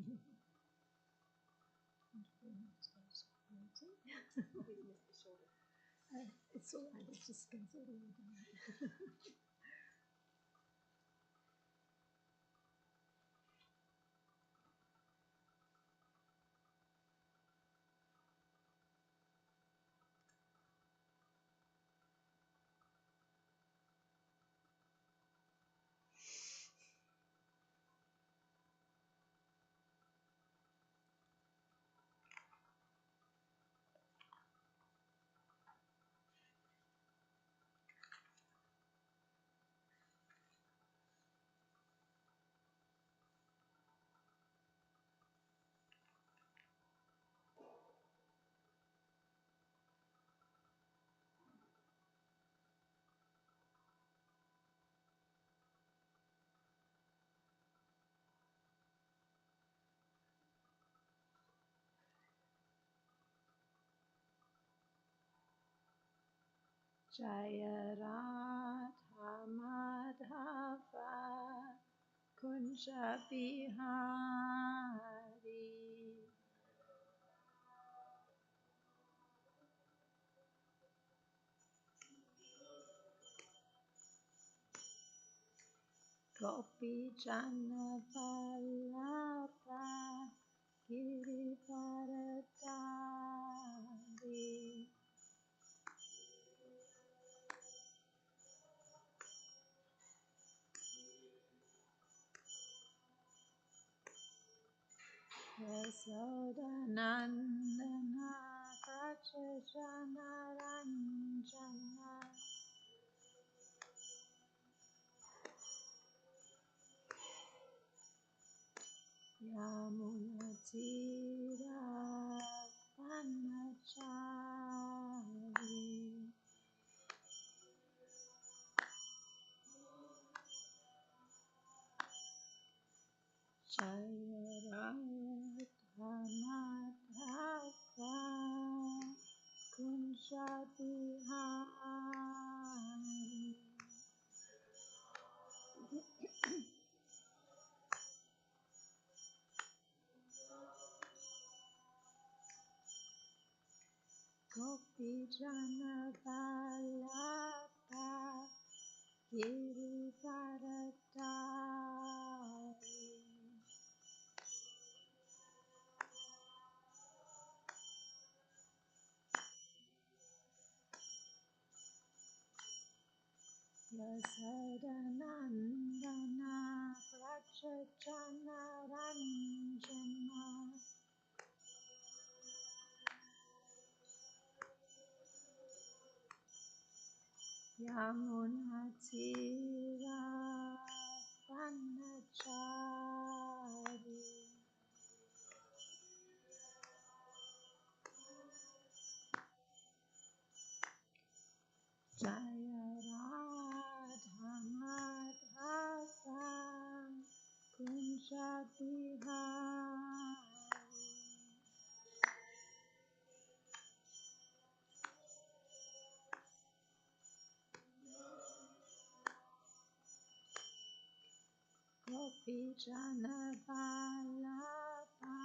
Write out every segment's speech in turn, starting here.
He's missed the shoulder. It's all right, it just goes all the way down. Jaya Radha Madhava Kunja Bihari Gopi Jana Vallabha Girivaradari Yasodanandana Kachajana Ranjana Yamunatira Vanachari Jaya Radha Madhava Kunja Bihari Gopi Jana Vallabha Girivaradari Yasodanandana Prachajana Ranjana Yamunatira Vanachari Jaya Radha Madhava Kunja Bihari Gopi Jana Vallabha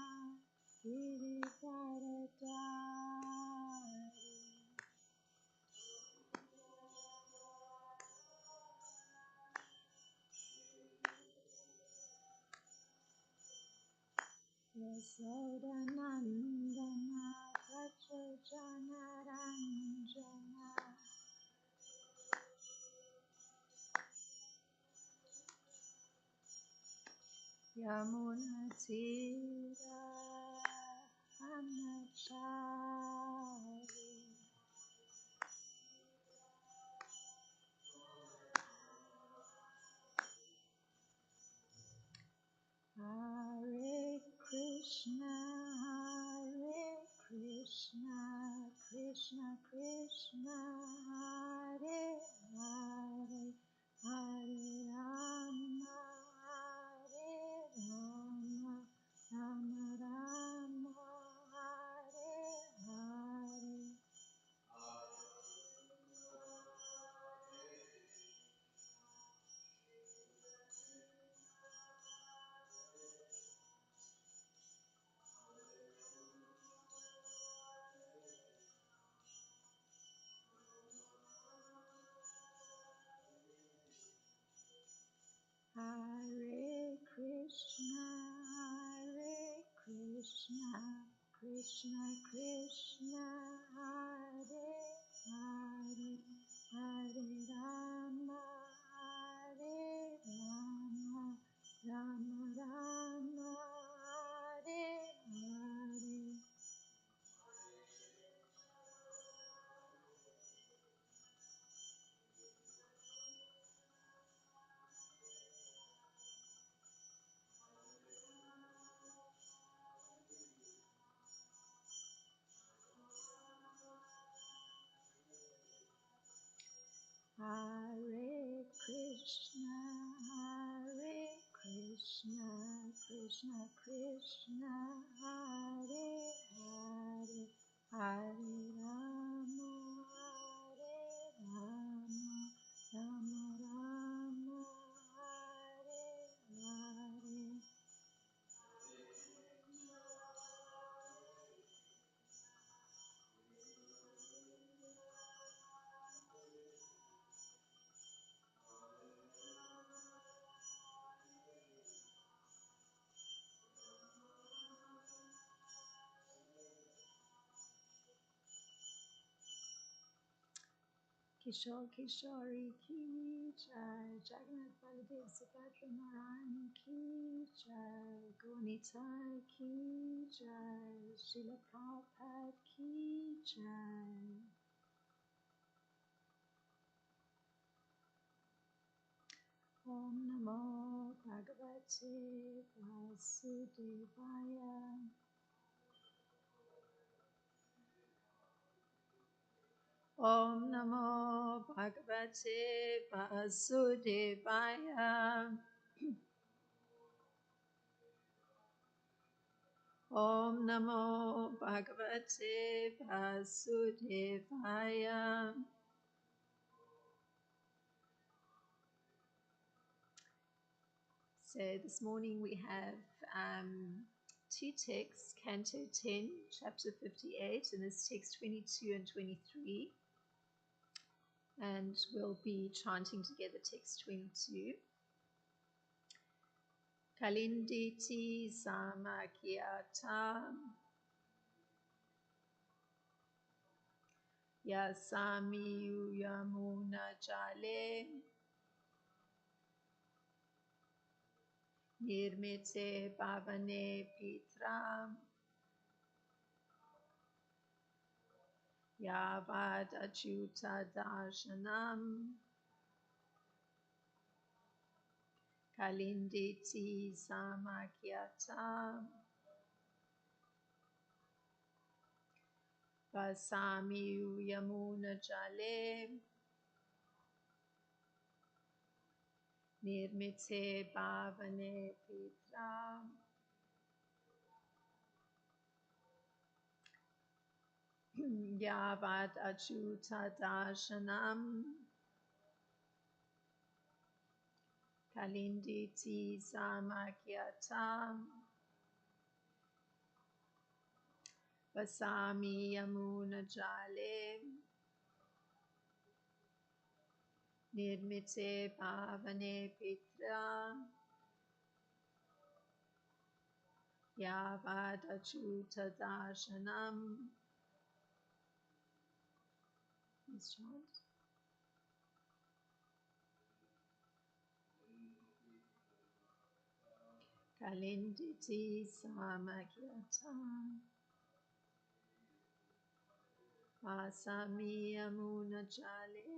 Girivaradari Yasodanandana Prachajana Ranjana Yamunatira Vanachari Hare Krishna, Krishna Krishna, Hare Hare, Hare Rama, Rama Rama, Hare Hare. Krishna, Krishna Krishna, Hare Hare, Hare Rama, Rama Rama, Hare Hare. Hare Krishna, Krishna Krishna, Hare Hare, Hare Rama, Rama Rama, Hare Hare. Kishore Kishori ki jai, Jagannath Baladev Subhadra Narayani ki jai, Gaunitai ki jai, Srila Prabhupada ki jai. Om Namo Bhagavate Vasudevaya. Om Namo Bhagavate Vasudevaya. Om Namo Bhagavate Vasudevaya. So this morning we have two texts, Canto 10, Chapter 58, and this text 22 and 23. And we'll be chanting together text 22. Kalinditi Samakyata Yasami Yamuna Jale Nirmite Pavane Pitra Yavad Achyuta Darshanam Kalinditi Samakyata Vasami Yamuna Jale Nirmite Pavane Pitra Yavad Achyuta Darshanam Kalinditi Samakyata Vasami Yamuna Jale Nirmite Pavane Pitra Yavad Achyuta Darshanam. Let's chant. Kalinditi Samakyata Vasami Yamuna Jale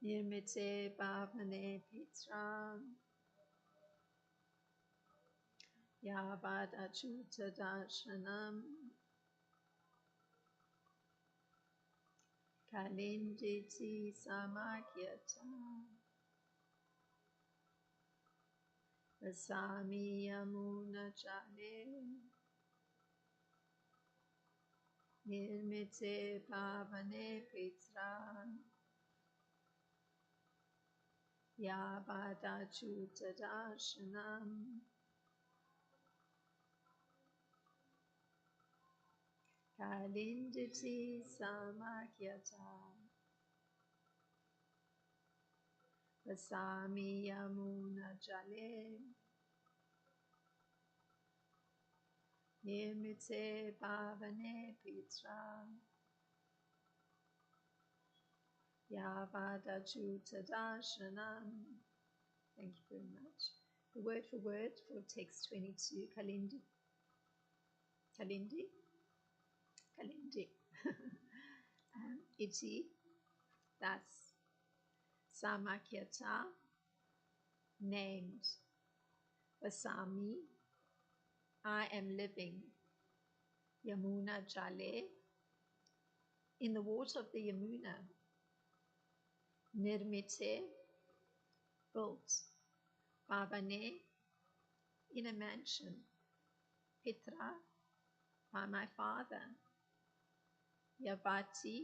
Nirmite Pavane Pitra Yavad Achyuta Darshanam Kalinditi Samakyata Vasami Yamuna Jale Nirmite Pavane Pitra Yavad Achyuta Darshanam Kalinditi Samakyata Vasami Yamuna Jale Nirmite Bhavane Pitra Yavadachutadashanam. Thank you very much. The word for word for text 22, Kalindi. Kalindi? Kalindi. Iti, thus. Samakyata, named. Vasami, I am living. Yamuna Jale, in the water of the Yamuna. Nirmite, built. Bhavane, in a mansion. Pitra, by my father. Yavati,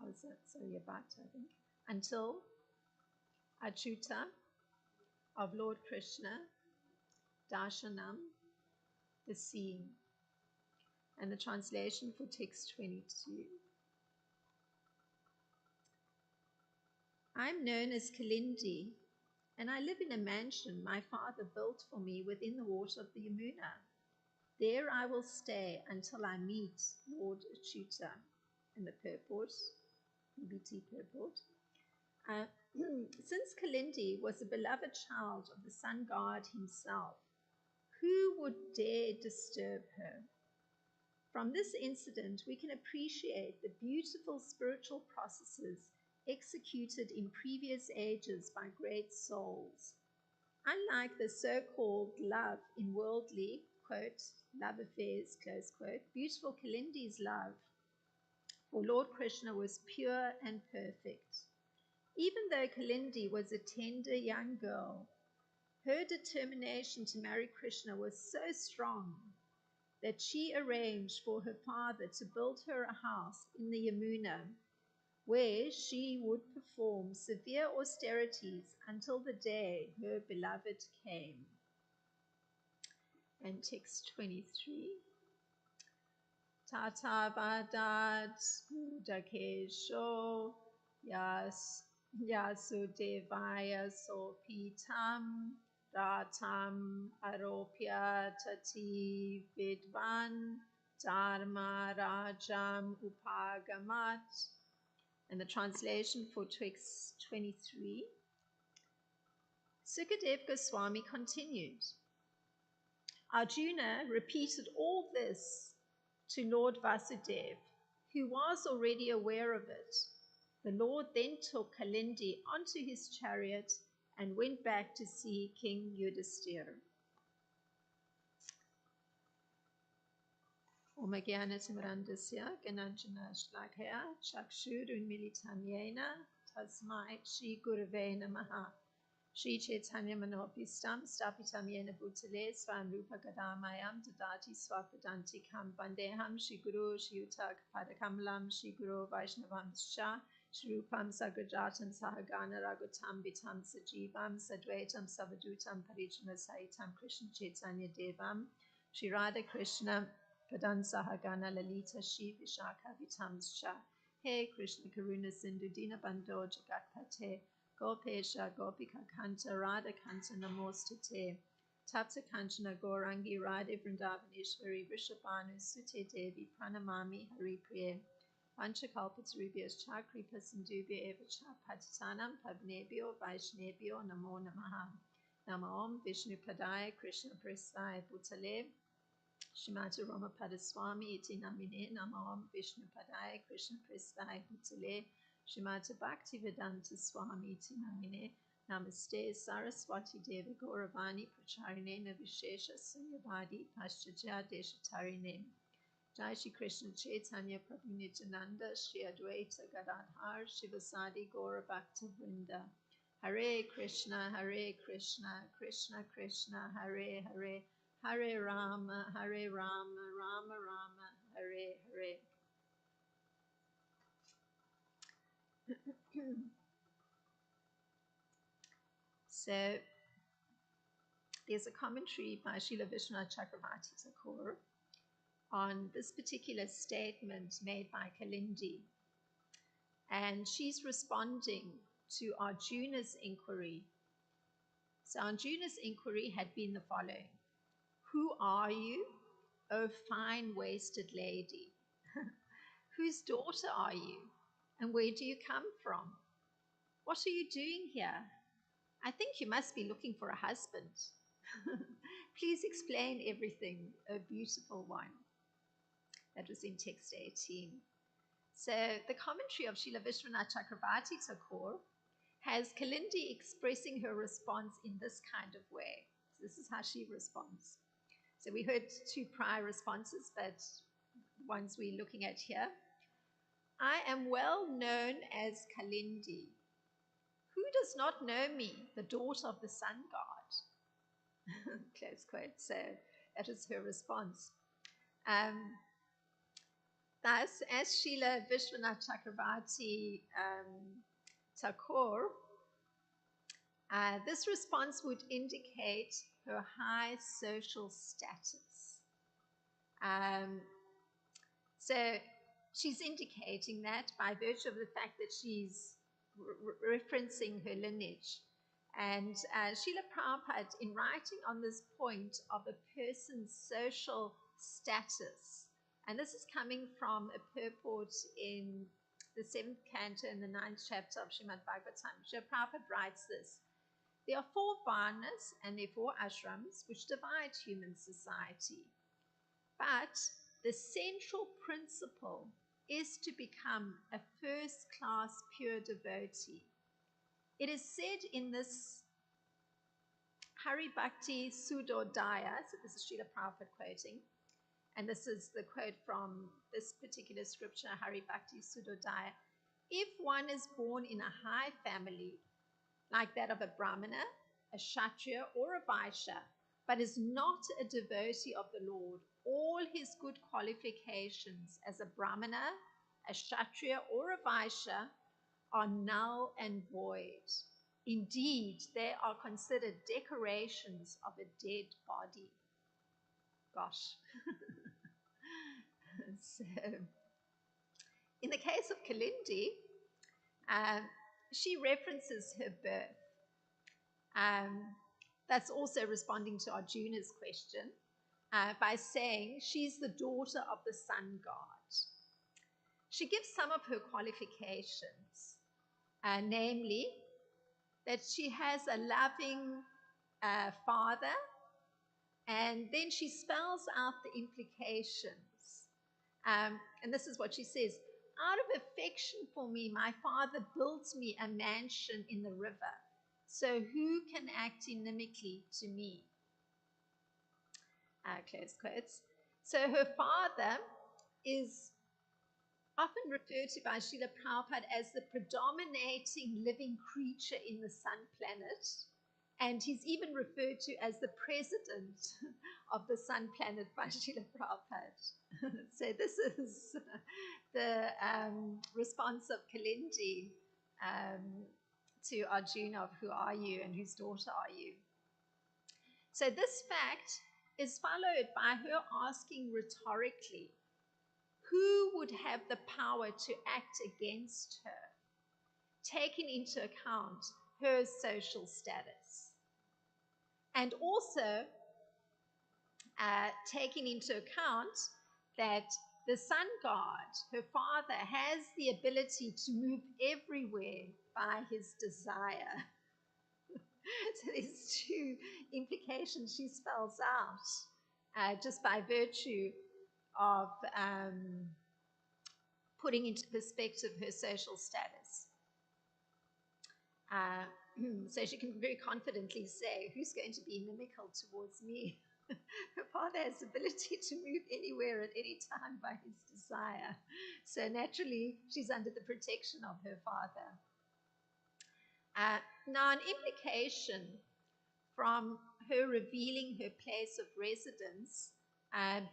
Yavata, I think, until Achyuta of Lord Krishna, Darshanam, the seeing. And the translation for text 22. I am known as Kalindi, and I live in a mansion my father built for me within the water of the Yamuna. There I will stay until I meet Lord Achyuta. And the purport, EBT purport. Since Kalindi was a beloved child of the sun god himself, who would dare disturb her? From this incident, we can appreciate the beautiful spiritual processes executed in previous ages by great souls. Unlike the so-called love in worldly, quote, love affairs, close quote, beautiful Kalindi's love for Lord Krishna was pure and perfect. Even though Kalindi was a tender young girl, her determination to marry Krishna was so strong that she arranged for her father to build her a house in the Yamuna, where she would perform severe austerities until the day her beloved came. And text 23. Tata Vadat Budakesho Yasudevaya Sopitam Ratam Aropya Tati Vidvan Dharma Rajam Upagamat. And the translation for text 23. Sukadev Goswami continued. Arjuna repeated all this to Lord Vasudev, who was already aware of it. The Lord then took Kalindi onto his chariot and went back to see King Yudhisthira. Om Jnanatimrandasya Gananjana Shlakaya Chakshurunmilitam Yena Tasmai Shri Gurave Namaha. Shri Chaitanya Manopistam Stapitam Yena Bhutale Svam Rupa Gadamayam Dadati Swapadantikam Bandeham Shri Guru Shri Utak Padakamalam Shri Guru Vaishnavam Sha Shri Rupam Sagrajatam Sahagana Ragutam Vitam Sajivam Sadvaitam Savadutam Parijana Saitam Krishna Chaitanya Devam Shri Radha Krishna Padan Sahagana Lalita Shri Vishaka Vitam Sha. Hey Krishna Karuna Sindhu Dina Bando Jagatpate Gopesha Gopika Kanta Radha Kanta Namostate Tapta Kanchana Gaurangi Radhe Vrindavaneshwari Vrishabhanu Sute Devi Pranamami Hari Priye Panchakalpatarubhyas Chakripa Sindhubhya Evacha Patitanam Pavnebhyo Vaishnebhyo Namo Namaha Nama Om Vishnu Padaya Krishna Prasthaya Bhutale Shrimati Rama Padaswami Iti Namine Nama Om Vishnu Padaya Krishna Prasthaya Bhutale Shrimati Bhaktivedanta Swami Iti Namine Namaste Saraswati Deva Gauravani Pracharine Navishesha Sunyavadi Paschatya Deshatarine Jai Shri Krishna Chaitanya Prabhu Nityananda Shri Advaita Gadadhar Shivasadi Gaura Bhakta Vrinda Hare Krishna Krishna Krishna Hare Hare Hare Rama Rama Rama Hare Hare. So there's a commentary by Srila Vishwanath Chakravarti Thakur on this particular statement made by Kalindi. And she's responding to Arjuna's inquiry. So Arjuna's inquiry had been the following: who are you, O fine waisted lady? Whose daughter are you, and where do you come from? What are you doing here? I think you must be looking for a husband. Please explain everything, O beautiful one. That was in text 18. So the commentary of Srila Vishwanath Chakravarti Thakur has Kalindi expressing her response in this kind of way. So this is how she responds. So we heard two prior responses, but ones we're looking at here. I am well known as Kalindi. Who does not know me, the daughter of the sun god? Close quote. So that is her response. Thus, as Srila Vishwanath Chakravarti Thakur, this response would indicate her high social status. So she's indicating that by virtue of the fact that she's referencing her lineage. And Srila Prabhupada, in writing on this point of a person's social status, and this is coming from a purport in the 7th canto and the 9th chapter of Srimad Bhagavatam, Srila Prabhupada writes this: there are 4 varnas and there are 4 ashrams which divide human society. But the central principle is to become a first-class pure devotee. It is said in this Hari Bhakti Sudodaya, so this is Srila Prabhupada quoting, and this is the quote from this particular scripture, Hari Bhakti Sudodaya: if one is born in a high family, like that of a Brahmana, a Kshatriya, or a Vaishya, but is not a devotee of the Lord, all his good qualifications as a Brahmana, a Kshatriya, or a Vaishya are null and void. Indeed, they are considered decorations of a dead body. Gosh. So, in the case of Kalindi, she references her birth. That's also responding to Arjuna's question by saying she's the daughter of the sun god. She gives some of her qualifications, namely that she has a loving father, and then she spells out the implications. And this is what she says: out of affection for me, my father built me a mansion in the river. So who can act inimically to me? Close quotes. So her father is often referred to by Srila Prabhupada as the predominating living creature in the sun planet. And he's even referred to as the president of the sun planet by Srila Prabhupada. So this is the response of Kalindi to Arjuna of who are you and whose daughter are you. So this fact is followed by her asking rhetorically, who would have the power to act against her, taking into account her social status, and also taking into account that the sun god, her father, has the ability to move everywhere by his desire. So there's 2 implications she spells out just by virtue of putting into perspective her social status. So she can very confidently say, who's going to be inimical towards me? Her father has the ability to move anywhere at any time by his desire. So naturally, she's under the protection of her father. Now, an implication from her revealing her place of residence,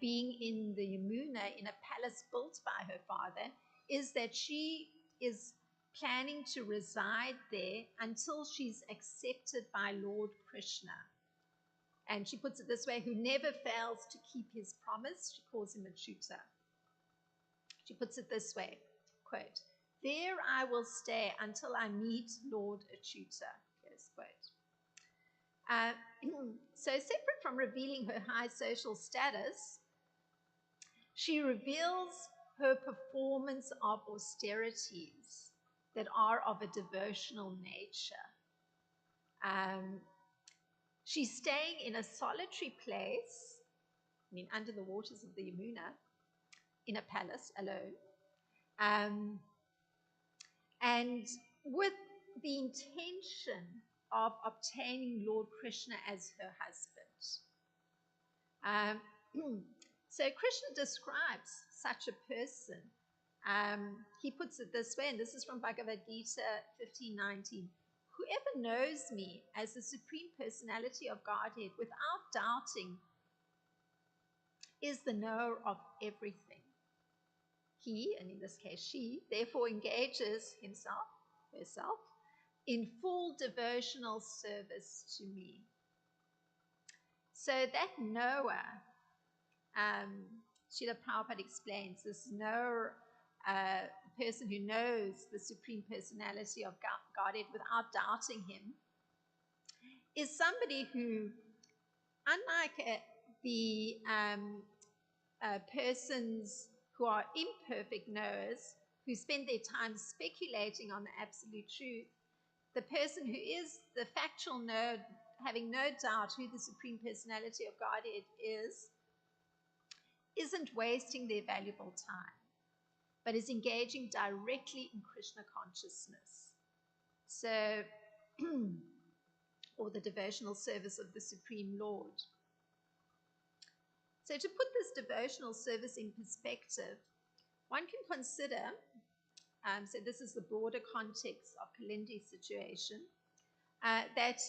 being in the Yamuna, in a palace built by her father, is that she is planning to reside there until she's accepted by Lord Krishna. And she puts it this way: who never fails to keep his promise. She calls him a tutor. She puts it this way, quote, There I will stay until I meet Lord Achyuta. Close quote. So separate from revealing her high social status, she reveals her performance of austerities that are of a devotional nature. She's staying in a solitary place, under the waters of the Yamuna, in a palace alone, and with the intention of obtaining Lord Krishna as her husband. So Krishna describes such a person. He puts it this way, and this is from Bhagavad Gita 15:19. Whoever knows me as the Supreme Personality of Godhead without doubting is the knower of everything. He, and in this case she, therefore engages herself, in full devotional service to me. So that knower, Srila Prabhupada explains, this knower, person who knows the Supreme Personality of Godhead without doubting him, is somebody who, unlike the persons who are imperfect knowers, who spend their time speculating on the absolute truth, the person who is the factual knower, having no doubt who the Supreme Personality of Godhead is, isn't wasting their valuable time, but is engaging directly in Krishna consciousness. So, or the devotional service of the Supreme Lord. So to put this devotional service in perspective, one can consider, so this is the broader context of Kalindi's situation, that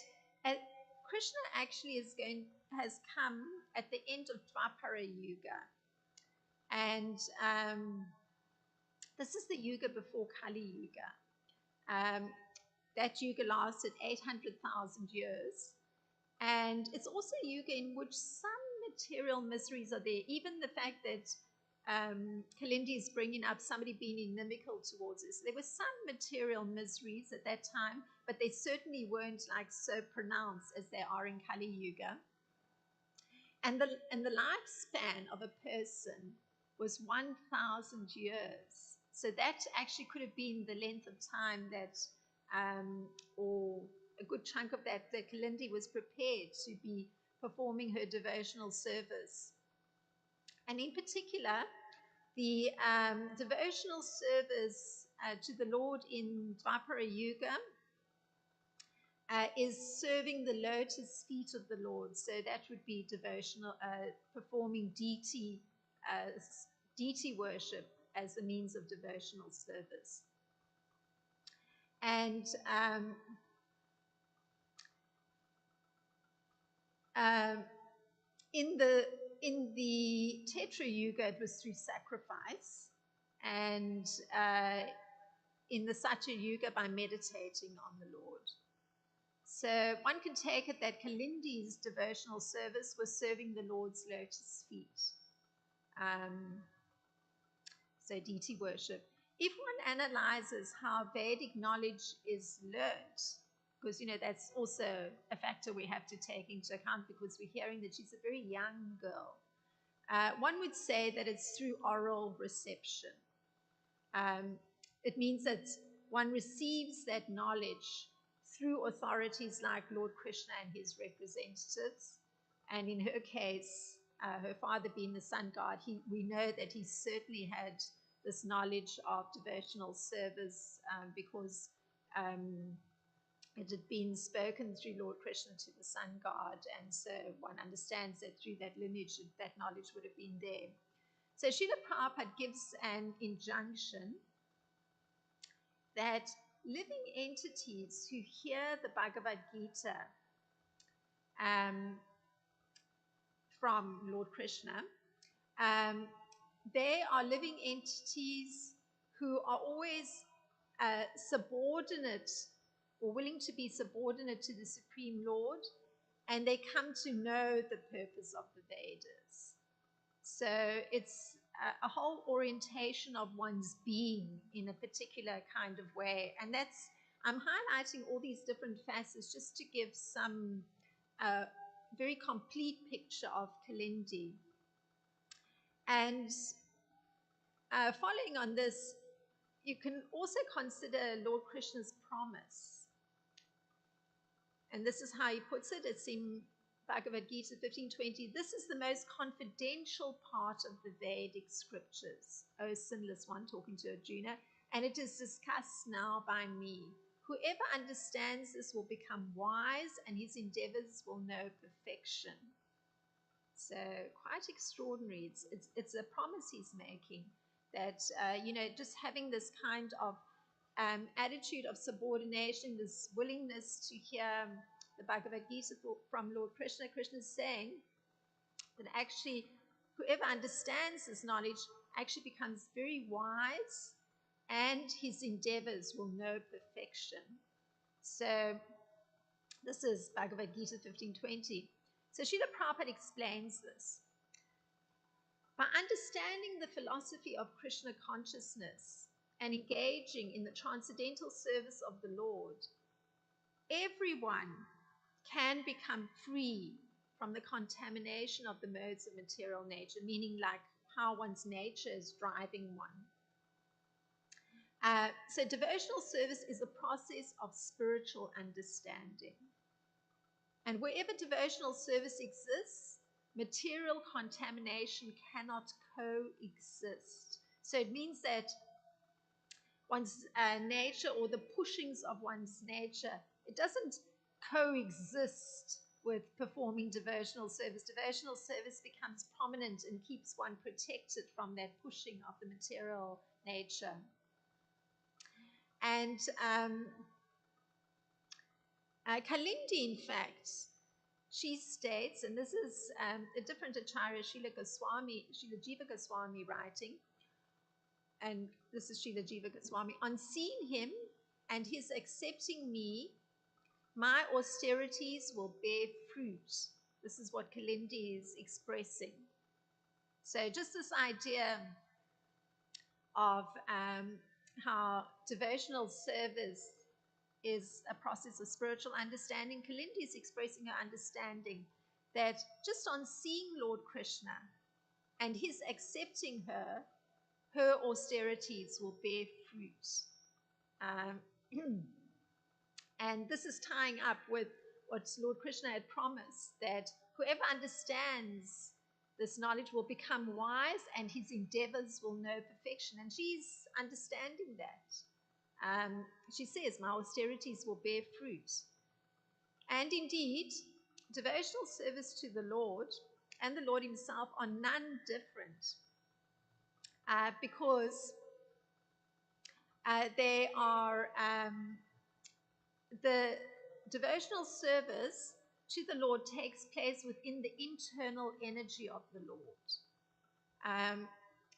Krishna actually has come at the end of Dwapara Yuga. And this is the Yuga before Kali Yuga. That Yuga lasted 800,000 years. And it's also a Yuga in which some material miseries are there. Even the fact that Kalindi is bringing up somebody being inimical towards us. There were some material miseries at that time, but they certainly weren't like so pronounced as they are in Kali Yuga. And the lifespan of a person was 1,000 years. So that actually could have been the length of time that, or a good chunk of that Kalindi was prepared to be performing her devotional service. And in particular, the devotional service to the Lord in Dwapara Yuga is serving the lotus feet of the Lord. So that would be devotional, performing deity worship as a means of devotional service. And in the Tetra Yuga, it was through sacrifice, and in the Satya Yuga, by meditating on the Lord. So one can take it that Kalindi's devotional service was serving the Lord's lotus feet. So deity worship. If one analyzes how Vedic knowledge is learned, because, that's also a factor we have to take into account because we're hearing that she's a very young girl. One would say that it's through oral reception. It means that one receives that knowledge through authorities like Lord Krishna and his representatives. And in her case, her father being the sun god, we know that he certainly had this knowledge of devotional service because it had been spoken through Lord Krishna to the sun god, and so one understands that through that lineage, that knowledge would have been there. So Srila Prabhupada gives an injunction that living entities who hear the Bhagavad Gita from Lord Krishna, they are living entities who are always subordinate or willing to be subordinate to the Supreme Lord, and they come to know the purpose of the Vedas. So it's a whole orientation of one's being in a particular kind of way. And that's, I'm highlighting all these different facets just to give some very complete picture of Kalindi. And following on this, you can also consider Lord Krishna's promise. And this is how he puts it. It's in Bhagavad Gita 15.20. This is the most confidential part of the Vedic scriptures, O sinless one, talking to Arjuna, and it is discussed now by me. Whoever understands this will become wise, and his endeavors will know perfection. So quite extraordinary. It's a promise he's making that, just having this kind of attitude of subordination, this willingness to hear the Bhagavad Gita from Lord Krishna. Krishna is saying that actually whoever understands this knowledge actually becomes very wise, and his endeavors will know perfection. So this is Bhagavad Gita 15.20. So Srila Prabhupada explains this. By understanding the philosophy of Krishna consciousness and engaging in the transcendental service of the Lord, everyone can become free from the contamination of the modes of material nature, meaning like how one's nature is driving one. So devotional service is a process of spiritual understanding. And wherever devotional service exists, material contamination cannot coexist. So it means that one's nature, or the pushings of one's nature, it doesn't coexist with performing devotional service. Devotional service becomes prominent and keeps one protected from that pushing of the material nature. And Kalindi, in fact, she states, and this is a different Acharya, Srila Jiva Goswami writing, and this is Srila Jiva Goswami, on seeing him and his accepting me, my austerities will bear fruit. This is what Kalindi is expressing. So just this idea of how devotional service is a process of spiritual understanding. Kalindi is expressing her understanding that just on seeing Lord Krishna and his accepting her, her austerities will bear fruit. And this is tying up with what Lord Krishna had promised, that whoever understands this knowledge will become wise, and his endeavors will know perfection. And she's understanding that. She says, my austerities will bear fruit. And indeed, devotional service to the Lord and the Lord himself are none different, because they are the devotional service to the Lord takes place within the internal energy of the Lord.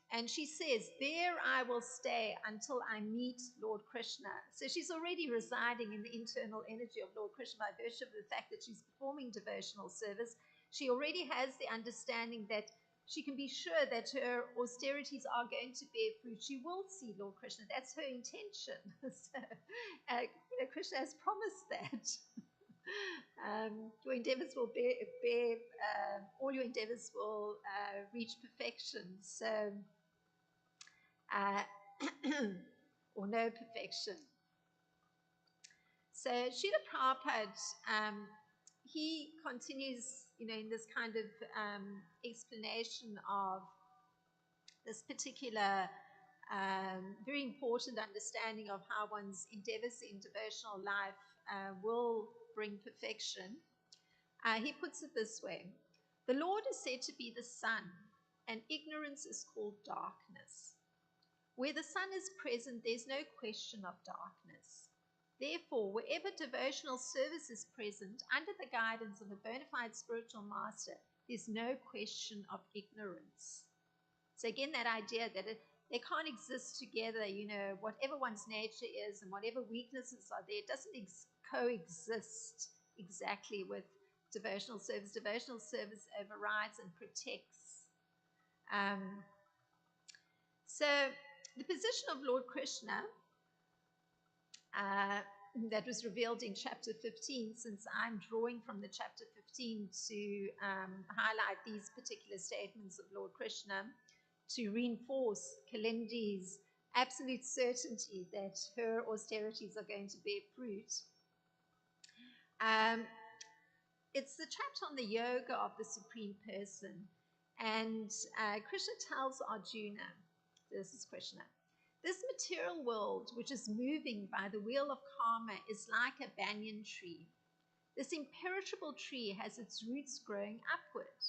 And she says, there I will stay until I meet Lord Krishna. So she's already residing in the internal energy of Lord Krishna by virtue of the fact that she's performing devotional service. She already has the understanding that she can be sure that her austerities are going to bear fruit. She will see Lord Krishna. That's her intention. So, Krishna has promised that. Your endeavors will bear all your endeavors will reach perfection. So, or no perfection. So Srila Prabhupada, he continues, in this kind of explanation of this particular very important understanding of how one's endeavors in devotional life will bring perfection. He puts it this way: the Lord is said to be the sun, and ignorance is called darkness. Where the sun is present, there's no question of darkness. Therefore, wherever devotional service is present, under the guidance of a bona fide spiritual master, there's no question of ignorance. So again, that idea that they can't exist together, whatever one's nature is and whatever weaknesses are there, it doesn't coexist exactly with devotional service. Devotional service overrides and protects So the position of Lord Krishna that was revealed in chapter 15, since I'm drawing from the chapter 15 to highlight these particular statements of Lord Krishna, to reinforce Kalindi's absolute certainty that her austerities are going to bear fruit. It's the chapter on the yoga of the Supreme Person. And Krishna tells Arjuna, this is Krishna, this material world, which is moving by the wheel of karma, is like a banyan tree. This imperishable tree has its roots growing upward,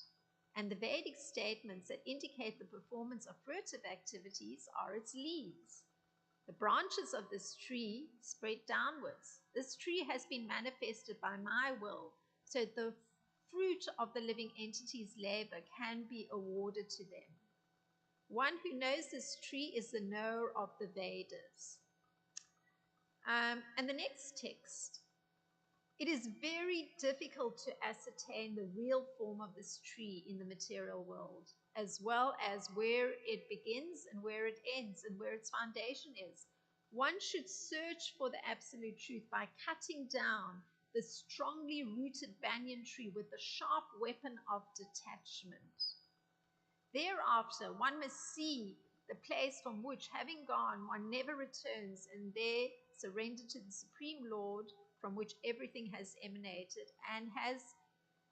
and the Vedic statements that indicate the performance of fruitive activities are its leaves. The branches of this tree spread downwards. This tree has been manifested by my will, so the fruit of the living entity's labor can be awarded to them. One who knows this tree is the knower of the Vedas. And the next text. It is very difficult to ascertain the real form of this tree in the material world, as well as where it begins and where it ends and where its foundation is. One should search for the absolute truth by cutting down the strongly rooted banyan tree with the sharp weapon of detachment. Thereafter, one must see the place from which, having gone, one never returns, and there surrender to the Supreme Lord, from which everything has emanated and has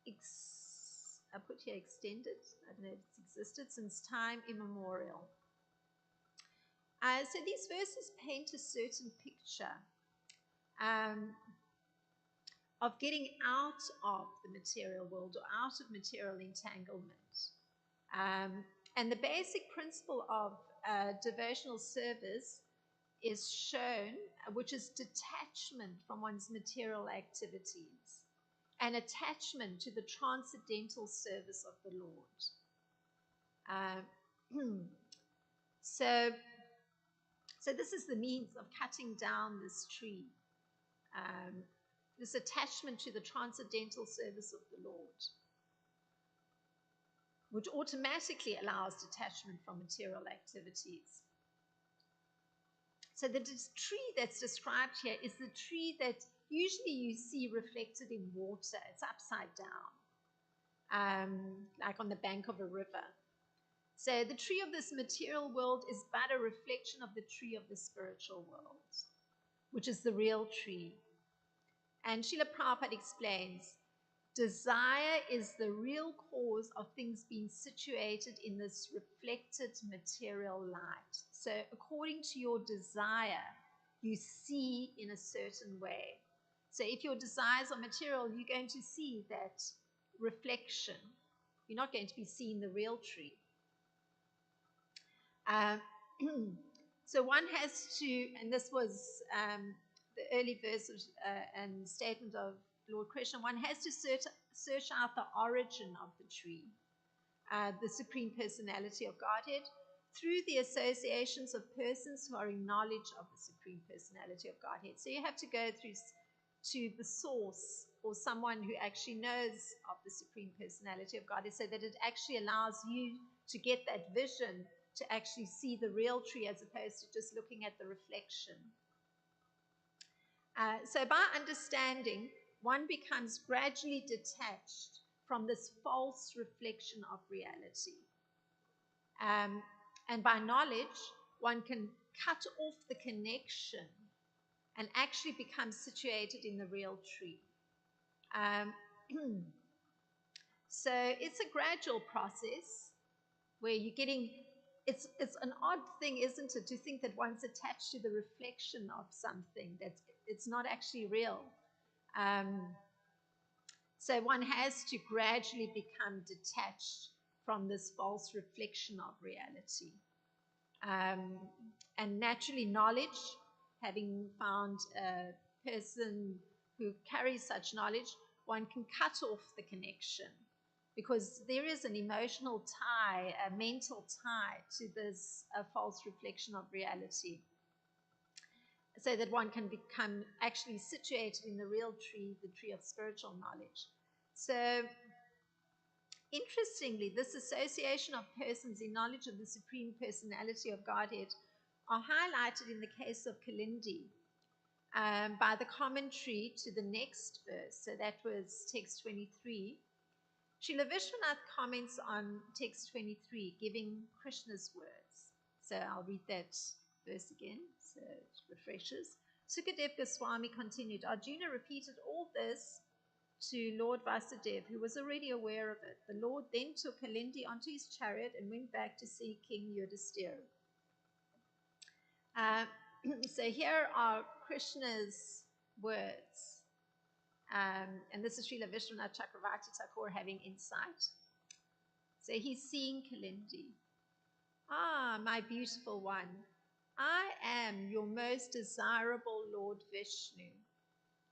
I put here extended, I don't know if it's existed since time immemorial. So these verses paint a certain picture of getting out of the material world or out of material entanglement. And the basic principle of devotional service is shown, which is detachment from one's material activities and attachment to the transcendental service of the Lord. So this is the means of cutting down this tree, this attachment to the transcendental service of the Lord, which automatically allows detachment from material activities. So the tree that's described here is the tree that usually you see reflected in water. It's upside down, like on the bank of a river. So the tree of this material world is but a reflection of the tree of the spiritual world, which is the real tree. And Srila Prabhupada explains, desire is the real cause of things being situated in this reflected material light. So according to your desire, you see in a certain way. So if your desires are material, you're going to see that reflection. You're not going to be seeing the real tree. So one has to, and this was the early verse and statement of Lord Krishna, one has to search out the origin of the tree, the Supreme Personality of Godhead, through the associations of persons who are in knowledge of the Supreme Personality of Godhead. So you have to go through to the source, or someone who actually knows of the Supreme Personality of Godhead, so that it actually allows you to get that vision to actually see the real tree as opposed to just looking at the reflection. So by understanding, one becomes gradually detached from this false reflection of reality. And by knowledge, one can cut off the connection and actually become situated in the real tree. So it's a gradual process where you're getting, it's an odd thing, isn't it, to think that one's attached to the reflection of something that's it's not actually real. So one has to gradually become detached from this false reflection of reality. And naturally, knowledge, having found a person who carries such knowledge, one can cut off the connection, because there is an emotional tie, a mental tie to this false reflection of reality, so that one can become actually situated in the real tree, the tree of spiritual knowledge. So Interestingly, this association of persons in knowledge of the Supreme Personality of Godhead are highlighted in the case of Kalindi by the commentary to the next verse. So that was text 23. Srila Vishwanath comments on text 23, giving Krishna's words. So I'll read that verse again, so it refreshes. Sukadev Goswami continued, Arjuna repeated all this to Lord Vasudev, who was already aware of it. The Lord then took Kalindi onto his chariot and went back to see King Yudhisthira. So here are Krishna's words. And this is Srila Vishwanath Chakravarti Thakur having insight. So he's seeing Kalindi. Ah, my beautiful one, I am your most desirable Lord Vishnu.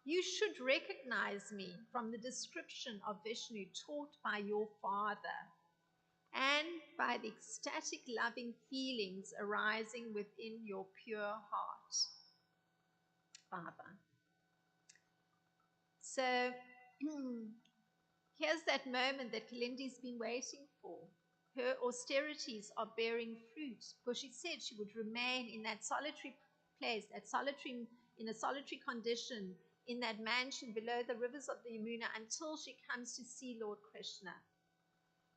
You should recognize me from the description of Vishnu taught by your father and by the ecstatic loving feelings arising within your pure heart. Father. So here's that moment that Kalindi's been waiting for. Her austerities are bearing fruit because she said she would remain in that solitary place, in a solitary condition, in that mansion below the rivers of the Yamuna until she comes to see Lord Krishna.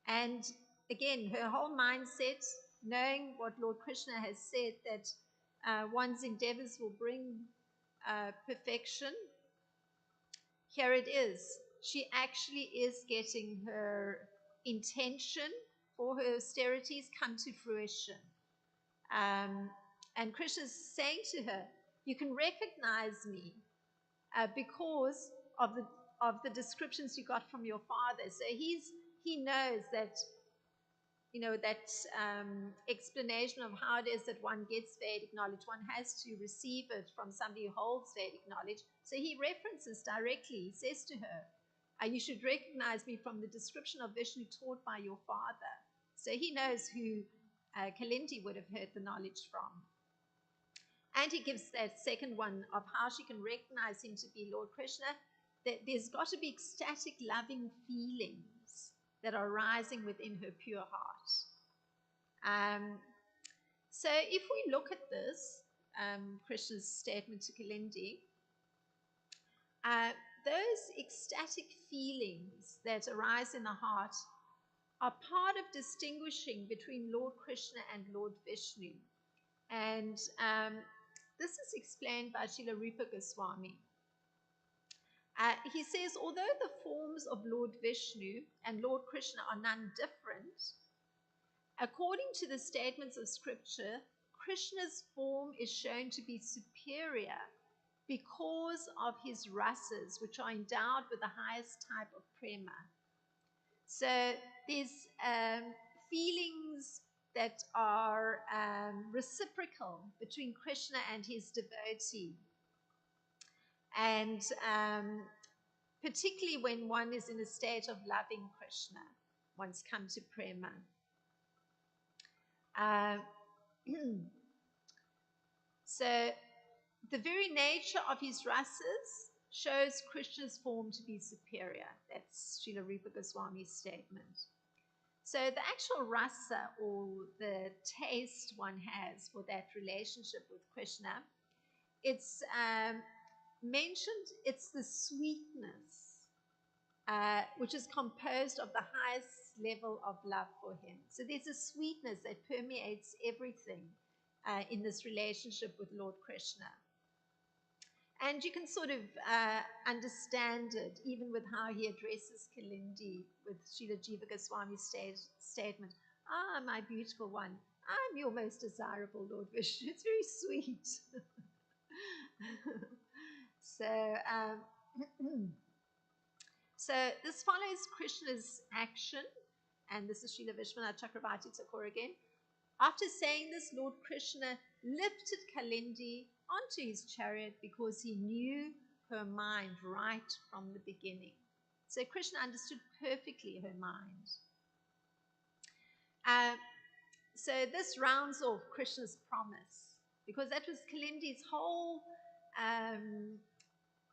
And again, her whole mindset, knowing what Lord Krishna has said, that one's endeavors will bring perfection, here it is. She actually is getting her intention for her austerities come to fruition. And Krishna's saying to her, you can recognize me because of the descriptions you got from your father. So he knows that, that explanation of how it is that one gets Vedic knowledge. One has to receive it from somebody who holds Vedic knowledge. So he references directly. He says to her, you should recognize me from the description of Vishnu taught by your father. So he knows who Kalindi would have heard the knowledge from. And he gives that second one of how she can recognize him to be Lord Krishna, that there's got to be ecstatic, loving feelings that are rising within her pure heart. So if we look at this, Krishna's statement to Kalindi, those ecstatic feelings that arise in the heart are part of distinguishing between Lord Krishna and Lord Vishnu. And this is explained by Srila Rupa Goswami. He says, although the forms of Lord Vishnu and Lord Krishna are none different, according to the statements of scripture, Krishna's form is shown to be superior because of his rasas, which are endowed with the highest type of prema. So there's feelings that are reciprocal between Krishna and his devotee. And particularly when one is in a state of loving Krishna, one's come to prema. So the very nature of his rasas shows Krishna's form to be superior. That's Srila Rupa Goswami's statement. So the actual rasa, or the taste one has for that relationship with Krishna, it's mentioned, it's the sweetness, which is composed of the highest level of love for him. So there's a sweetness that permeates everything in this relationship with Lord Krishna. And you can sort of understand it even with how he addresses Kalindi with Srila Jiva Goswami's statement, ah, my beautiful one, I'm your most desirable Lord Vishnu. It's very sweet. So this follows Krishna's action, and this is Srila Vishwanath Chakravarti Thakur again. After saying this, Lord Krishna lifted Kalindi onto his chariot because he knew her mind right from the beginning. So Krishna understood perfectly her mind. So this rounds off Krishna's promise, because that was Kalindi's whole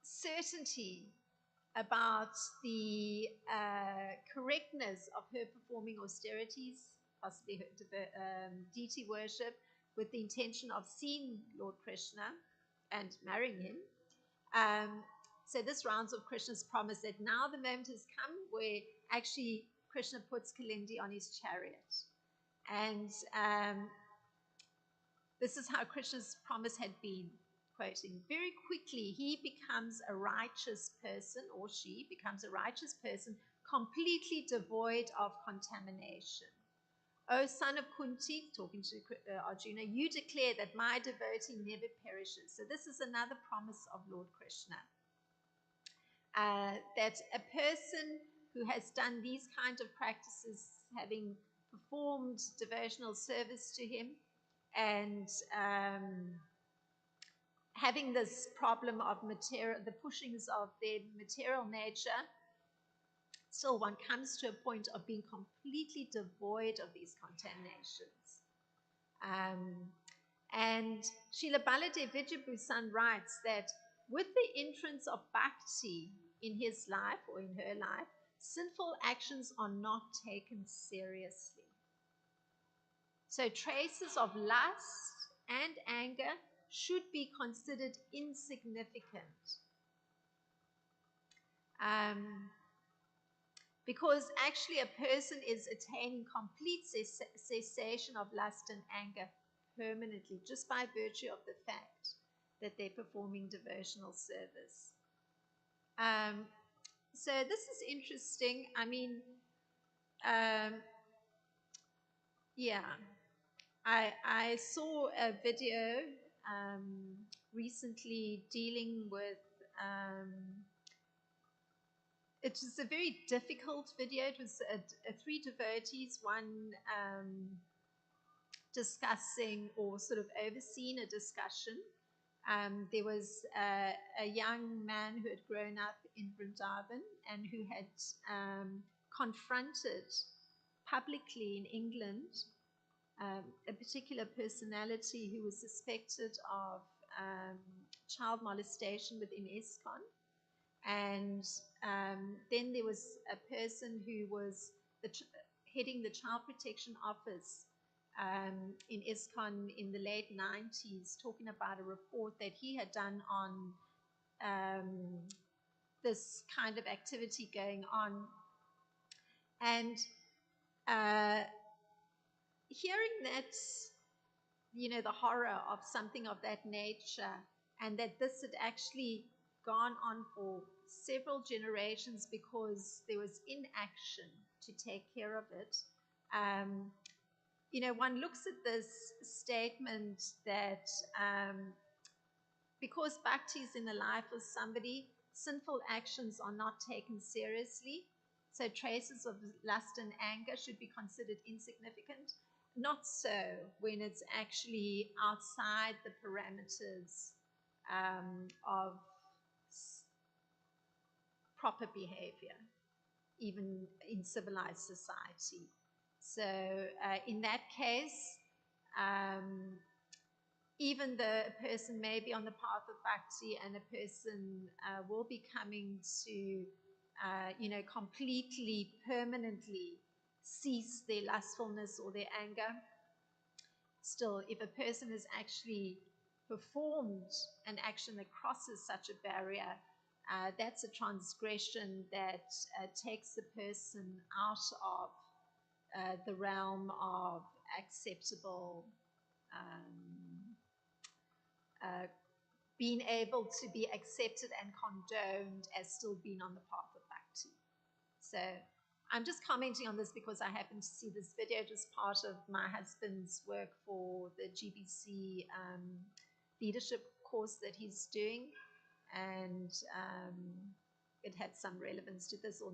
certainty about the correctness of her performing austerities, possibly her deity worship, with the intention of seeing Lord Krishna and marrying him. So this rounds off Krishna's promise that now the moment has come where actually Krishna puts Kalindi on his chariot. And this is how Krishna's promise had been, quoting, very quickly he becomes a righteous person, or she becomes a righteous person, completely devoid of contamination. O son of Kunti, talking to Arjuna, you declare that my devotee never perishes. So this is another promise of Lord Krishna. That a person who has done these kind of practices, having performed devotional service to him, and having this problem of the pushings of their material nature, still one comes to a point of being completely devoid of these contaminations. And Srila Baladev Vijayabhusan writes that with the entrance of bhakti in his life or in her life, sinful actions are not taken seriously. So traces of lust and anger should be considered insignificant. Because actually a person is attaining complete cessation of lust and anger permanently, just by virtue of the fact that they're performing devotional service. So this is interesting. I mean, I saw a video recently dealing with, it was a very difficult video. It was three devotees, one discussing or sort of overseeing a discussion. There was a young man who had grown up in Vrindavan and who had confronted publicly in England a particular personality who was suspected of child molestation within ISKCON. And then there was a person who was heading the Child Protection Office in ISKCON in the late 90s, talking about a report that he had done on this kind of activity going on. And hearing that, you know, the horror of something of that nature, and that this had actually gone on for several generations because there was inaction to take care of it. You know, one looks at this statement that because bhakti is in the life of somebody, sinful actions are not taken seriously. So traces of lust and anger should be considered insignificant. Not so when it's actually outside the parameters of proper behavior, even in civilized society. So in that case, even though a person may be on the path of bhakti and a person will be coming to, you know, completely, permanently cease their lustfulness or their anger, still, if a person has actually performed an action that crosses such a barrier, that's a transgression that takes the person out of the realm of acceptable, being able to be accepted and condoned as still being on the path of bhakti. So I'm just commenting on this because I happened to see this video. It was part of my husband's work for the GBC leadership course that he's doing, and it had some relevance to this, or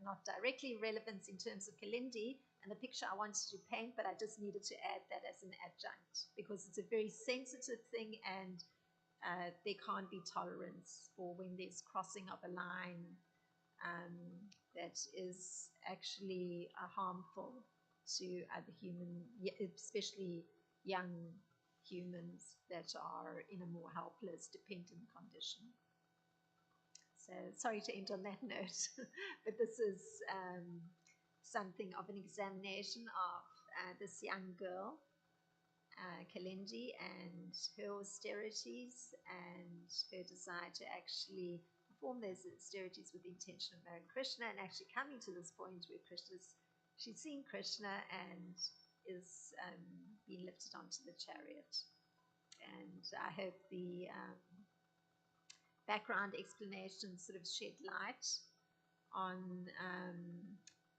not directly relevance in terms of Kalindi and the picture I wanted to paint, but I just needed to add that as an adjunct because it's a very sensitive thing, and there can't be tolerance for when there's crossing of a line that is actually harmful to other human, especially young humans that are in a more helpless, dependent condition. So sorry to end on that note, but this is something of an examination of this young girl, Kalindi, and her austerities and her desire to actually perform those austerities with the intention of knowing Krishna, and actually coming to this point where she's seen Krishna and is being lifted onto the chariot. And I hope the background explanation sort of shed light on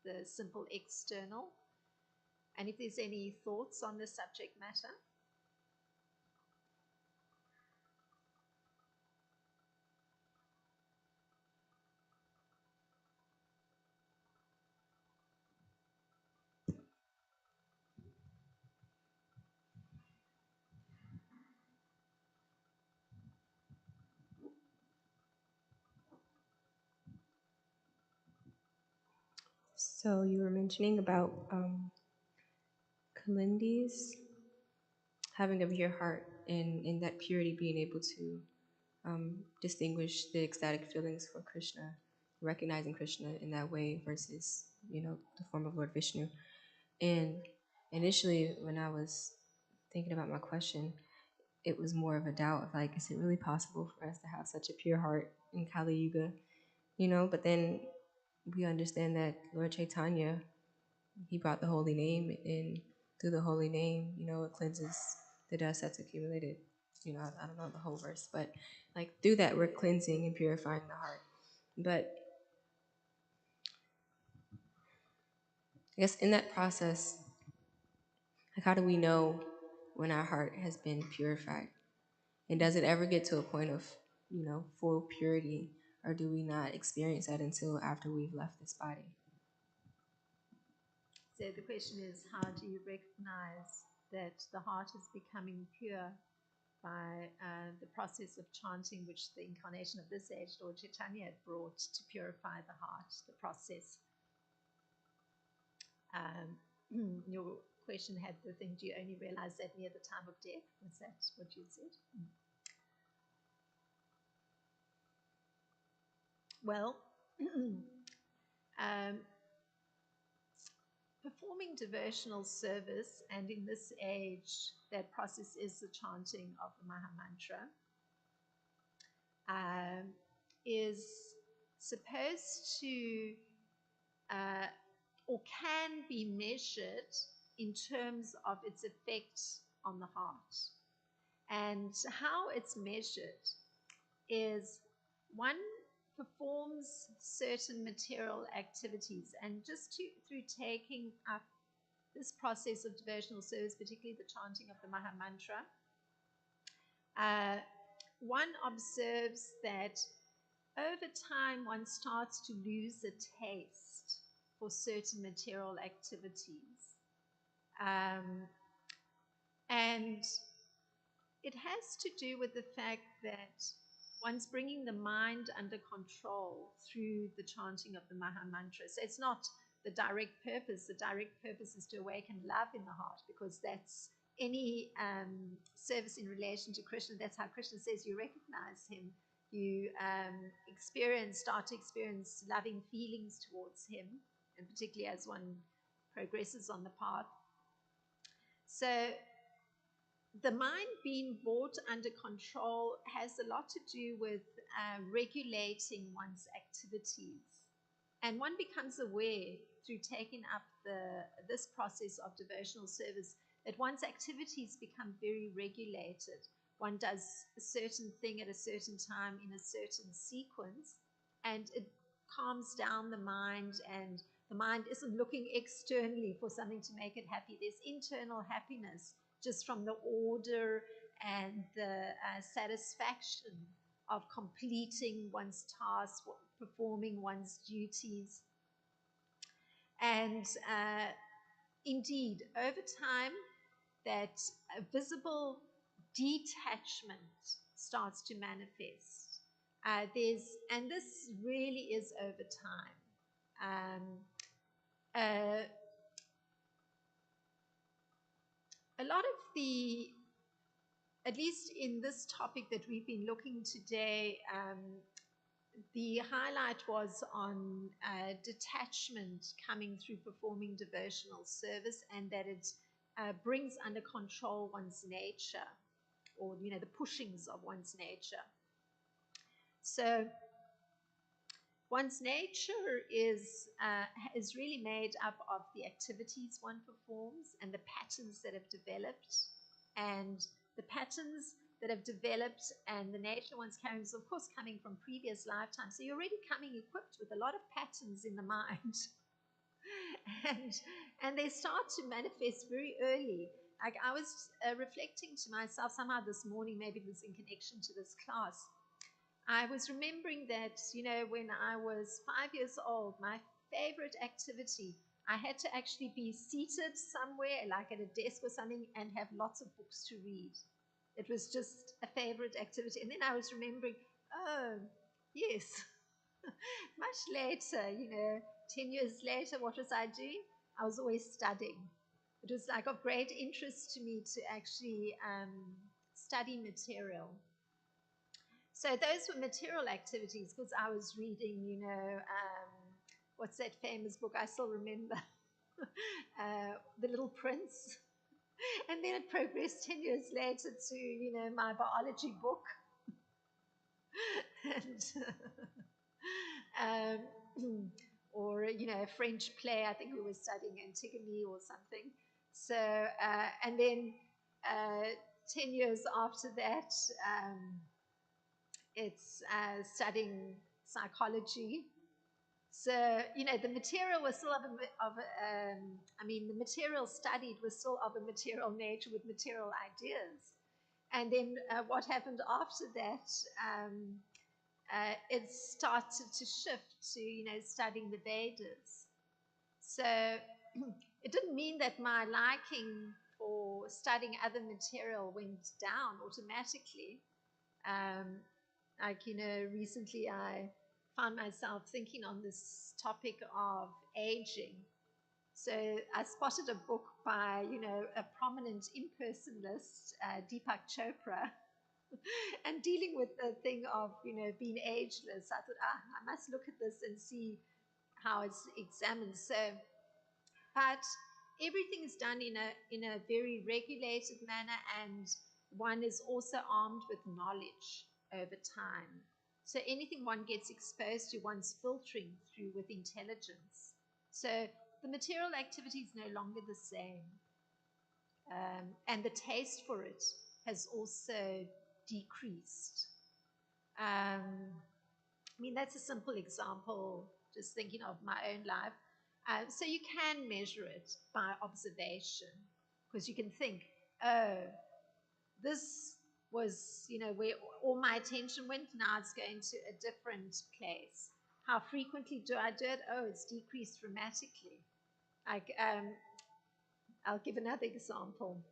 the simple external. And if there's any thoughts on the subject matter. So you were mentioning about Kalindi's having a pure heart and in that purity being able to distinguish the ecstatic feelings for Krishna, recognizing Krishna in that way versus, the form of Lord Vishnu. And initially, when I was thinking about my question, it was more of a doubt of like, is it really possible for us to have such a pure heart in Kali Yuga? But then we understand that Lord Chaitanya, he brought the holy name, and through the holy name, it cleanses the dust that's accumulated. I don't know the whole verse, but like through that, we're cleansing and purifying the heart. But I guess in that process, like how do we know when our heart has been purified? And does it ever get to a point of, full purity, or do we not experience that until after we've left this body? So the question is, how do you recognize that the heart is becoming pure by the process of chanting, which the incarnation of this age, Lord Chaitanya, had brought to purify the heart, the process? Your question had the thing, do you only realize that near the time of death? Was that what you said? Well, performing devotional service, and in this age, that process is the chanting of the Maha Mantra, is supposed to or can be measured in terms of its effect on the heart. And how it's measured is one performs certain material activities, and just through taking up this process of devotional service, particularly the chanting of the Maha Mantra, one observes that over time one starts to lose the taste for certain material activities. And it has to do with the fact that one's bringing the mind under control through the chanting of the Maha Mantra. So it's not the direct purpose. The direct purpose is to awaken love in the heart, because that's any service in relation to Krishna. That's how Krishna says you recognize him. You start to experience loving feelings towards him, and particularly as one progresses on the path. So the mind being brought under control has a lot to do with regulating one's activities. And one becomes aware through taking up this process of devotional service that one's activities become very regulated. One does a certain thing at a certain time in a certain sequence, and it calms down the mind, and the mind isn't looking externally for something to make it happy. There's internal happiness just from the order and the satisfaction of completing one's tasks, performing one's duties. And indeed, over time, that visible detachment starts to manifest. And this really is over time. A lot of the, at least in this topic that we've been looking today, the highlight was on detachment coming through performing devotional service, and that it brings under control one's nature, or the pushings of one's nature. So one's nature is really made up of the activities one performs and the patterns that have developed, and the patterns that have developed and the nature one's carrying is, of course, coming from previous lifetimes. So you're already coming equipped with a lot of patterns in the mind. and they start to manifest very early. Like I was reflecting to myself somehow this morning, maybe this in connection to this class. I was remembering that, when I was 5 years old, my favorite activity, I had to actually be seated somewhere, like at a desk or something, and have lots of books to read. It was just a favorite activity. And then I was remembering, oh, yes, much later, 10 years later, what was I doing? I was always studying. It was like of great interest to me to actually study material. So those were material activities, because I was reading, what's that famous book? I still remember, The Little Prince. And then it progressed 10 years later to, my biology book. and, or, a French play. I think we were studying Antigone or something. So, and then 10 years after that, it's studying psychology. So, the material was still the material studied was still of a material nature with material ideas. And then what happened after that, it started to shift to, studying the Vedas. So it didn't mean that my liking for studying other material went down automatically. Recently I found myself thinking on this topic of aging. So I spotted a book by, a prominent impersonalist, Deepak Chopra, and dealing with the thing of, being ageless. I thought, I must look at this and see how it's examined. So, but everything is done in a very regulated manner, and one is also armed with knowledge over time. So anything one gets exposed to, one's filtering through with intelligence. So the material activity is no longer the same. And the taste for it has also decreased. That's a simple example, just thinking of my own life. So you can measure it by observation, because you can think, oh, this was, where all my attention went, now it's going to a different place. How frequently do I do it? Oh, it's decreased dramatically. Like, I'll give another example.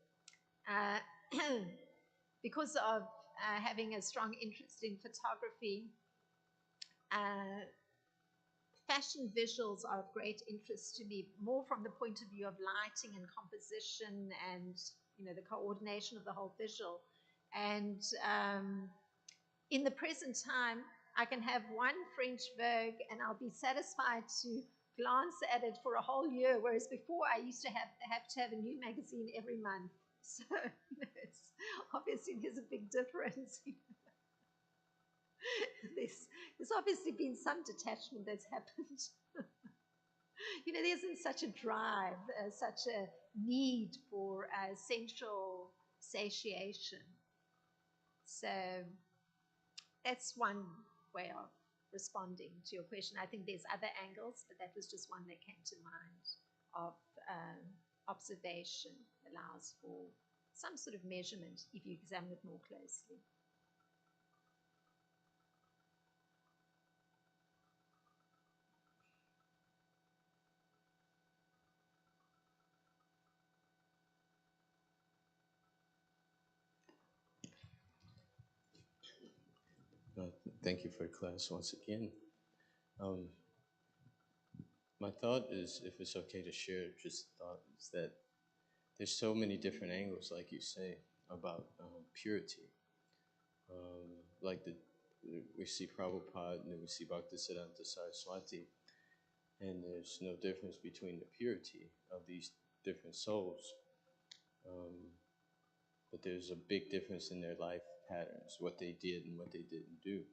Because of having a strong interest in photography, fashion visuals are of great interest to me, more from the point of view of lighting and composition and the coordination of the whole visual. And in the present time, I can have one French Vogue and I'll be satisfied to glance at it for a whole year, whereas before I used to have to have a new magazine every month. So it's obviously there's a big difference. There's obviously been some detachment that's happened. There isn't such a drive, such a need for sensual satiation. So that's one way of responding to your question. I think there's other angles, but that was just one that came to mind of observation allows for some sort of measurement if you examine it more closely. Thank you for your class once again. My thought is, if it's okay to share, just thought is that there's so many different angles, like you say, about purity. Like we see Prabhupada and then we see Bhaktisiddhanta Saraswati, and there's no difference between the purity of these different souls. But there's a big difference in their life patterns, what they did and what they didn't do.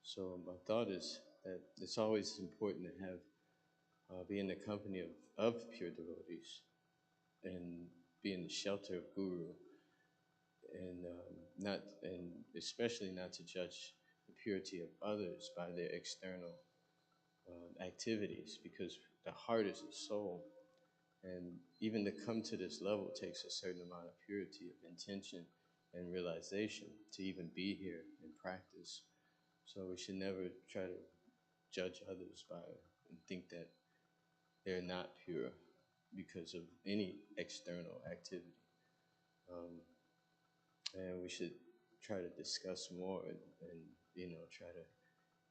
So my thought is that it's always important to have be in the company of pure devotees and be in the shelter of Guru, and not, and especially not to judge the purity of others by their external activities, because the heart is the soul, and even to come to this level takes a certain amount of purity of intention and realization to even be here and practice. So we should never try to judge others by and think that they're not pure because of any external activity. And we should try to discuss more and try to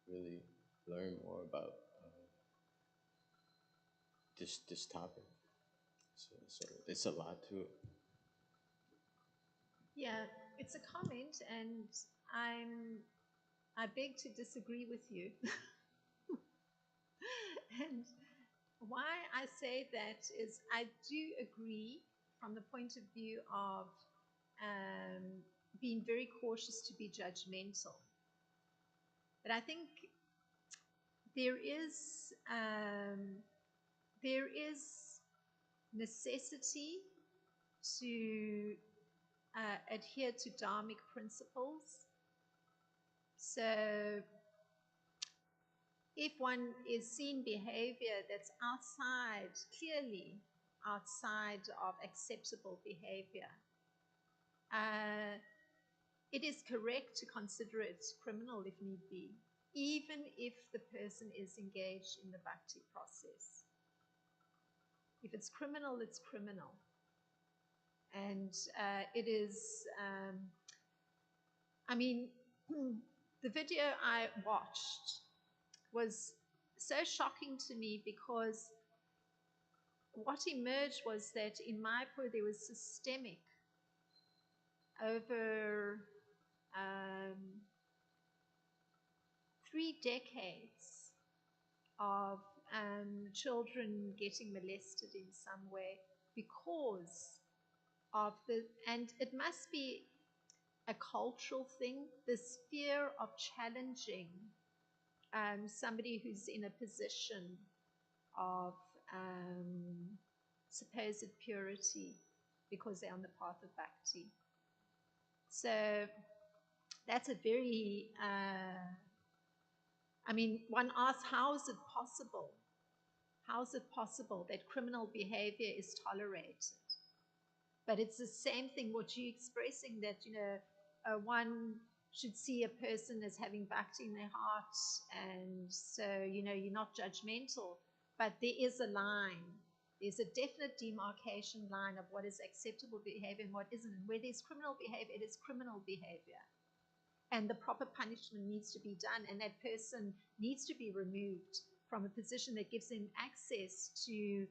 really learn more about this topic. So it's a lot to it. Yeah, it's a comment, and I beg to disagree with you. And why I say that is I do agree from the point of view of being very cautious to be judgmental. But I think there is necessity to adhere to dharmic principles. So if one is seeing behavior that's clearly outside of acceptable behavior, it is correct to consider it criminal if need be, even if the person is engaged in the bhakti process. If it's criminal, it's criminal. And it is, the video I watched was so shocking to me, because what emerged was that in Mayapur there was systemic over 3 decades of children getting molested in some way because of and it must be a cultural thing, this fear of challenging somebody who's in a position of supposed purity because they're on the path of bhakti. So that's a very, one asks, how is it possible? How is it possible that criminal behavior is tolerated? But it's the same thing what you're expressing, that, one should see a person as having bhakti in their heart, and so, you're not judgmental. But there is a line. There's a definite demarcation line of what is acceptable behavior and what isn't. And where there's criminal behavior, it is criminal behavior. And the proper punishment needs to be done, and that person needs to be removed from a position that gives them access to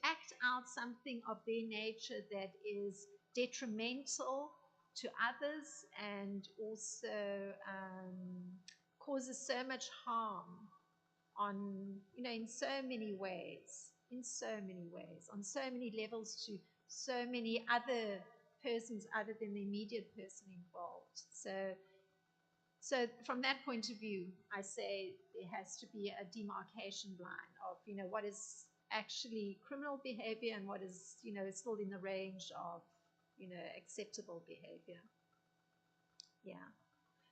act out something of their nature that is detrimental to others, and also causes so much harm on, in so many ways, on so many levels, to so many other persons other than the immediate person involved. So from that point of view, I say there has to be a demarcation line of, what is actually criminal behavior and what is, still in the range of, acceptable behavior. Yeah.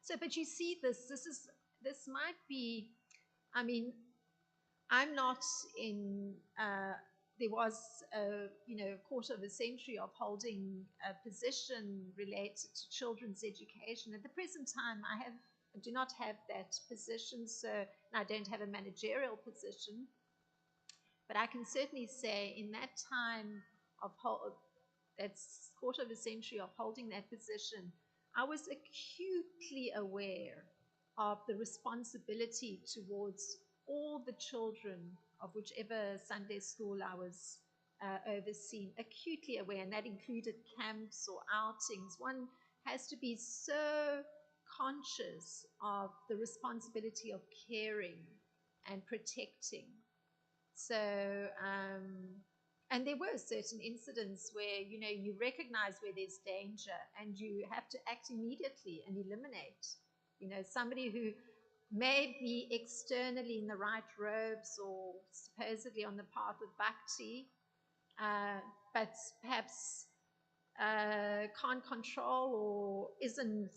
So, but you see this might be, I'm not in, there was a, quarter of a century of holding a position related to children's education. At the present time, I do not have that position, so I don't have a managerial position. But I can certainly say in that time of that's quarter of a century of holding that position, I was acutely aware of the responsibility towards all the children of whichever Sunday school I was overseeing, acutely aware, and that included camps or outings. One has to be so conscious of the responsibility of caring and protecting. So, and there were certain incidents where, you recognize where there's danger and you have to act immediately and eliminate. Somebody who may be externally in the right robes or supposedly on the path of bhakti, but perhaps can't control or isn't,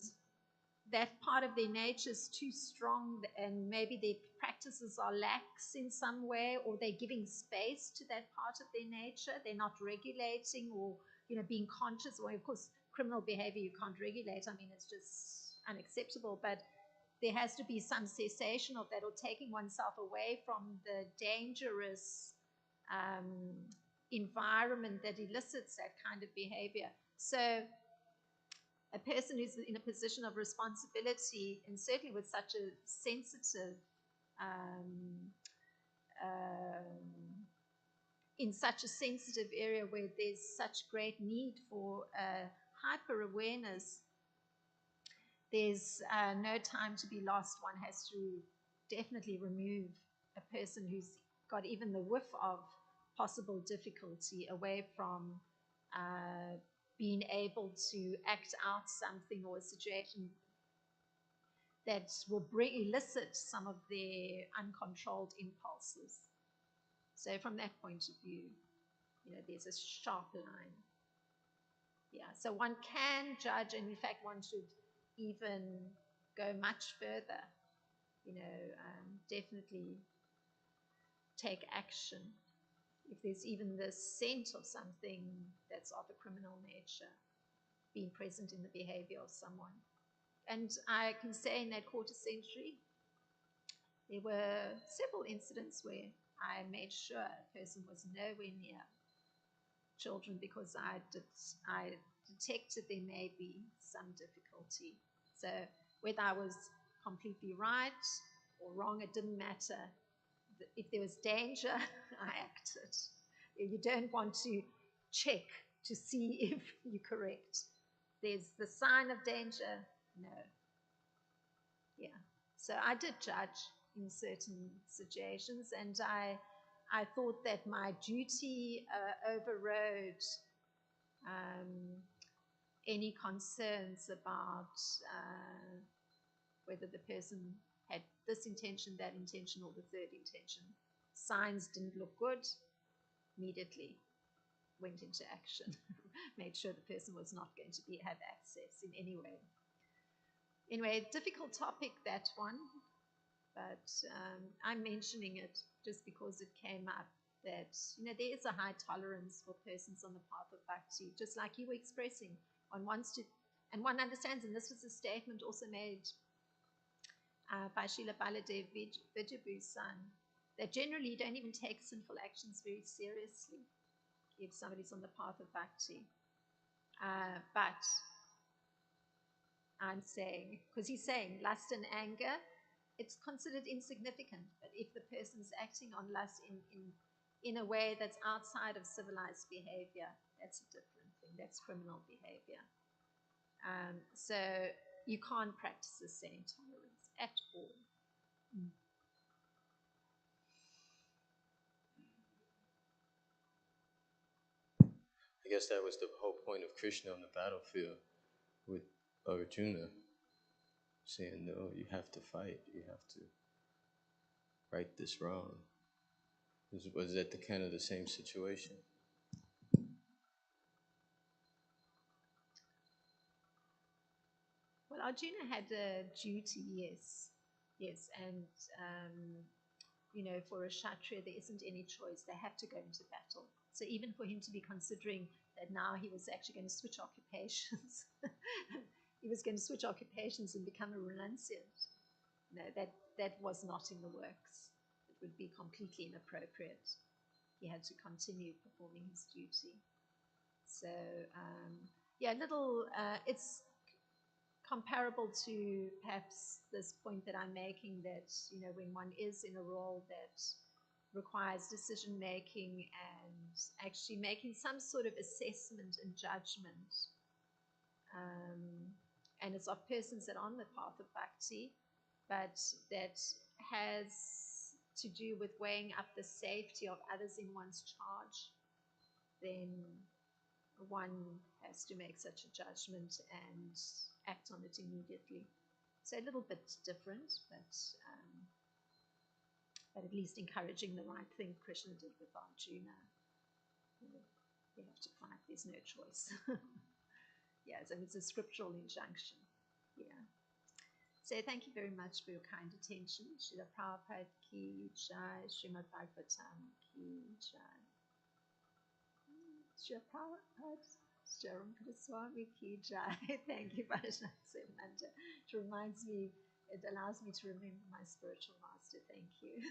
that part of their nature is too strong, and maybe their practices are lax in some way, or they're giving space to that part of their nature. They're not regulating or being conscious. Or of course, criminal behavior you can't regulate. I mean, it's just unacceptable. But there has to be some cessation of that, or taking oneself away from the dangerous environment that elicits that kind of behavior. So a person who's in a position of responsibility, and certainly with such a sensitive, in such a sensitive area where there's such great need for hyper awareness, there's no time to be lost. One has to definitely remove a person who's got even the whiff of possible difficulty away from being able to act out something or a situation that will elicit some of their uncontrolled impulses. So from that point of view, there's a sharp line. Yeah, so one can judge, and in fact one should even go much further, definitely take action if there's even the scent of something that's of a criminal nature being present in the behavior of someone. And I can say in that quarter century, there were several incidents where I made sure a person was nowhere near children because I detected there may be some difficulty. So whether I was completely right or wrong, it didn't matter. If there was danger, I acted. You don't want to check to see if you're correct. There's the sign of danger, no. Yeah. So I did judge in certain situations, and I thought that my duty overrode any concerns about whether the person had this intention, that intention, or the third intention. Signs didn't look good, immediately went into action, made sure the person was not going to have access in any way. Anyway, difficult topic, that one, but I'm mentioning it just because it came up that, there is a high tolerance for persons on the path of bhakti, just like you were expressing. One wants to, and one understands, and this was a statement also made by Srila Baladev Vijayabu's son, that generally you don't even take sinful actions very seriously if somebody's on the path of bhakti. But I'm saying, because he's saying lust and anger, it's considered insignificant. But if the person's acting on lust in a way that's outside of civilized behavior, that's a different thing. That's criminal behavior. So you can't practice the same tolerance at all. I guess that was the whole point of Krishna on the battlefield with Arjuna, saying, no, you have to fight, you have to right this wrong. Was that the kind of the same situation? Well, Arjuna had a duty, yes. Yes, and, for a Kshatriya, there isn't any choice. They have to go into battle. So even for him to be considering that now he was actually going to switch occupations, he was going to switch occupations and become a renunciant. No, that was not in the works. It would be completely inappropriate. He had to continue performing his duty. So, it's comparable to perhaps this point that I'm making, that, when one is in a role that requires decision making and actually making some sort of assessment and judgment, And it's of persons that are on the path of bhakti, but that has to do with weighing up the safety of others in one's charge, then one has to make such a judgment and act on it immediately. So a little bit different, but at least encouraging the right thing Krishna did with Arjuna. You have to fight, there's no choice. Yeah, so it's a scriptural injunction. Yeah. So thank you very much for your kind attention. Srila Prabhupada ki jai, Srimad Bhagavatam ki jai. Srila Prabhupada, Srila Swami ki jai. Thank you, Vaishnava Sivananda. It reminds me, it allows me to remember my spiritual master. Thank you.